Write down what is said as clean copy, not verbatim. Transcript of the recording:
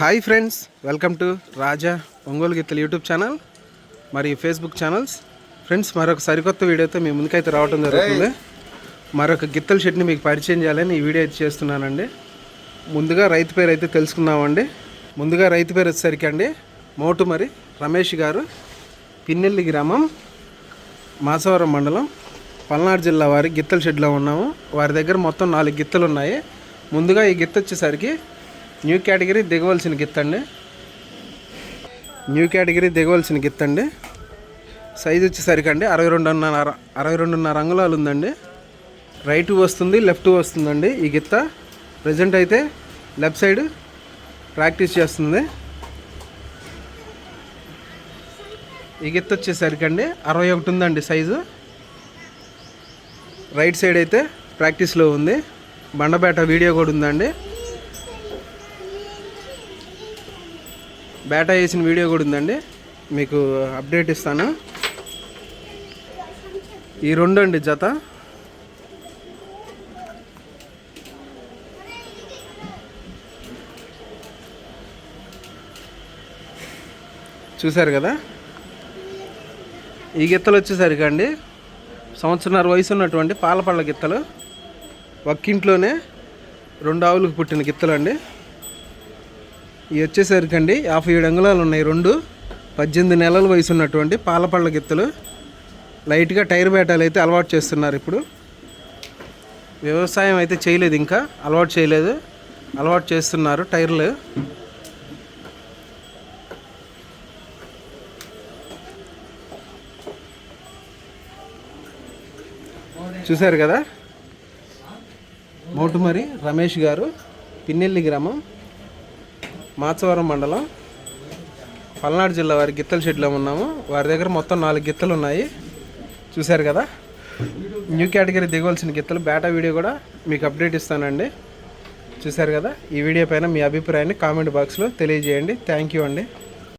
Hi friends, welcome to రాజా ఒంగోలు గిత్తలు YouTube channel మరియు Facebook channels. Friends, మరొక సరికొత్త వీడియోతో మీ ముందుకైతే రావడం జరుగుతుంది. మరొక గిత్తల షెడ్ని మీకు పరిచయం చేయాలని ఈ వీడియో అయితే చేస్తున్నానండి. ముందుగా రైతు పేరు అయితే తెలుసుకుందామండి. ముందుగా రైతు పేరు వచ్చేసరికి అండి మోటుమరి రమేష్ గారు, పిన్నెల్లి గ్రామం, మాసవరం మండలం, పల్నాడు జిల్లా వారి గిత్తల షెడ్లో ఉన్నాము. వారి దగ్గర మొత్తం 4 గిత్తలు ఉన్నాయి. ముందుగా ఈ గిత్త వచ్చేసరికి న్యూ కేటగిరీ దిగవలసిన గిత్తండి. న్యూ కేటగిరీ దిగవలసిన గిత్తండి. సైజు వచ్చేసరికి అండి 62.5 అంగుళాలు ఉందండి. రైట్ వస్తుంది, లెఫ్ట్ వస్తుందండి. ఈ గిత్త ప్రజెంట్ అయితే లెఫ్ట్ సైడ్ ప్రాక్టీస్ చేస్తుంది. ఈ గిత్త వచ్చేసరికి అండి 61 ఉందండి సైజు. రైట్ సైడ్ అయితే ప్రాక్టీస్లో ఉంది. బండబేట వీడియో కూడా ఉందండి. బేటా వేసిన వీడియో కూడా ఉందండి, మీకు అప్డేట్ ఇస్తాను. ఈ 2 అండి జత. చూశారు కదా, ఈ గిత్తలు వచ్చేసరికి అండి 1.5 సంవత్సరం వయసు ఉన్నటువంటి పాలపళ్ళ గిత్తలు. ఒక్కింట్లోనే 2 ఆవులకు పుట్టిన గిత్తలు అండి. ఇవి వచ్చేసరికి అండి 57 అంగుళాలు ఉన్నాయి. 2 18 నెలల వయసు ఉన్నటువంటి పాలపళ్ళ గిత్తలు. లైట్గా టైర్ బేటాలు అయితే అలవాటు చేస్తున్నారు. ఇప్పుడు వ్యవసాయం అయితే చేయలేదు, ఇంకా అలవాటు చేయలేదు, అలవాటు చేస్తున్నారు టైర్లు. చూశారు కదా, మోటుమరి రమేష్ గారు, పిన్నెల్లి గ్రామం, మాచవరం మండలం, పల్నాడు జిల్లా వారి గిత్తల షెడ్లో ఉన్నాము. వారి దగ్గర మొత్తం 4 గిత్తలు ఉన్నాయి. చూశారు కదా, న్యూ కేటగిరీ దిగవలసిన గిత్తలు బేటా వీడియో కూడా మీకు అప్డేట్ ఇస్తానండి. చూశారు కదా, ఈ వీడియో పైన మీ అభిప్రాయాన్ని కామెంట్ బాక్స్లో తెలియజేయండి. థ్యాంక్ యూ అండి.